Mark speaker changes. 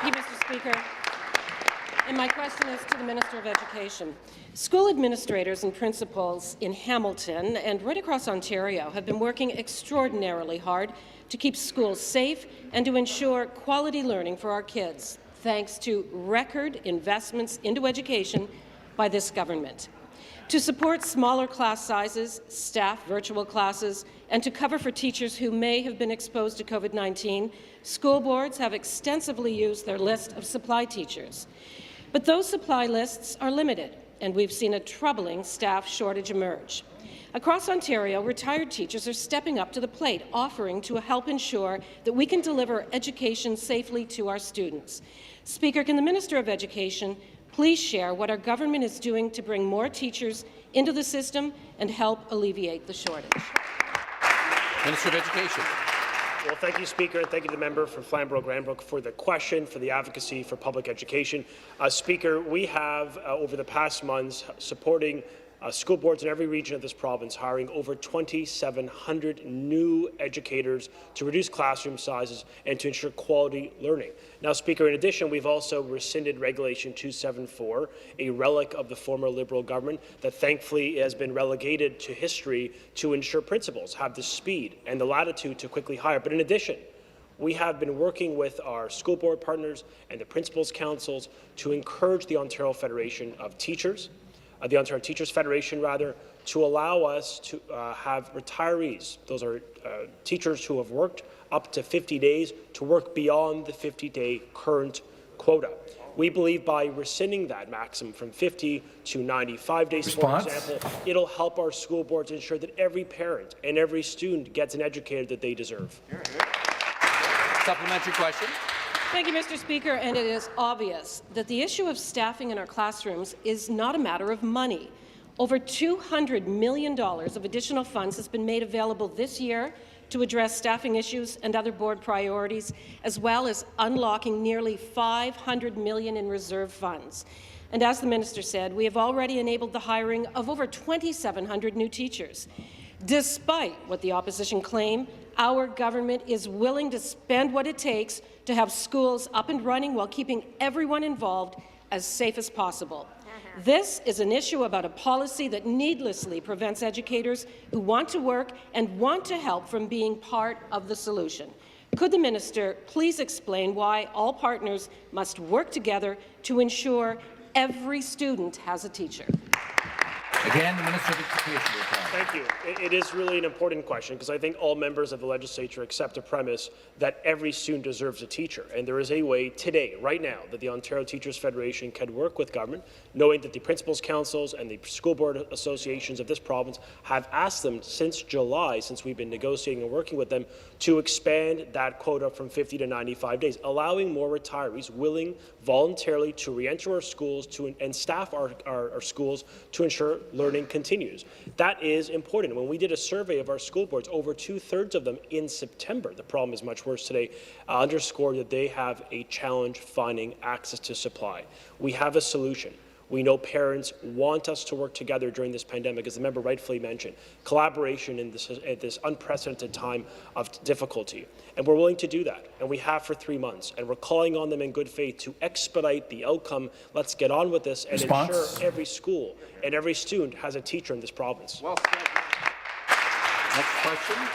Speaker 1: Thank you, Mr. Speaker. And my question is to the Minister of Education. School administrators and principals in Hamilton and right across Ontario have been working extraordinarily hard to keep schools safe and to ensure quality learning for our kids, thanks to record investments into education by this government. To support smaller class sizes, staff virtual classes, and to cover for teachers who may have been exposed to COVID-19, school boards have extensively used their list of supply teachers. But those supply lists are limited, and we've seen a troubling staff shortage emerge. Across Ontario, retired teachers are stepping up to the plate, offering to help ensure that we can deliver education safely to our students. Speaker, can the Minister of Education please share what our government is doing to bring more teachers into the system and help alleviate the shortage?
Speaker 2: Minister of Education.
Speaker 3: Well, thank you, Speaker, and thank you to the member for Flamborough-Granbrook for the question, for the advocacy for public education. Speaker, we have, over the past months, supporting school boards in every region of this province, hiring over 2,700 new educators to reduce classroom sizes and to ensure quality learning. Now, Speaker, in addition, we've also rescinded Regulation 274, a relic of the former Liberal government that thankfully has been relegated to history to ensure principals have the speed and the latitude to quickly hire. But in addition, we have been working with our school board partners and the principals' councils to encourage the Ontario Federation of Teachers, the Ontario Teachers Federation, to allow us to have retirees, those are teachers who have worked up to 50 days, to work beyond the 50-day current quota. We believe by rescinding that maximum from 50 to 95 days, for example, it'll help our school boards ensure that every parent and every student gets an educator that they deserve.
Speaker 2: Supplementary question.
Speaker 1: Thank you, Mr. Speaker, and it is obvious that the issue of staffing in our classrooms is not a matter of money. Over $200 million of additional funds has been made available this year to address staffing issues and other board priorities, as well as unlocking nearly $500 million in reserve funds. And as the minister said, we have already enabled the hiring of over 2,700 new teachers. Despite what the opposition claim, our government is willing to spend what it takes to have schools up and running while keeping everyone involved as safe as possible. This is an issue about a policy that needlessly prevents educators who want to work and want to help from being part of the solution. Could the minister please explain why all partners must work together to ensure every student has a teacher?
Speaker 2: Again, the Minister of Education.
Speaker 3: Thank you. It is really an important question because I think all members of the legislature accept the premise that every student deserves a teacher. And there is a way today, right now, that the Ontario Teachers Federation can work with government, knowing that the principals' councils and the school board associations of this province have asked them since July, since we've been negotiating and working with them, to expand that quota from 50 to 95 days, allowing more retirees willing voluntarily to re-enter our schools and staff our schools to ensure learning continues. That is important. When we did a survey of our school boards, over 2/3 of them in September, the problem is much worse today, underscored that they have a challenge finding access to supply. We have a solution. We know parents want us to work together during this pandemic, as the member rightfully mentioned, collaboration in this unprecedented time of difficulty. And we're willing to do that, and we have for 3 months. And we're calling on them in good faith to expedite the outcome. Let's get on with this and ensure every school and every student has a teacher in this province.
Speaker 2: Well said. Next question.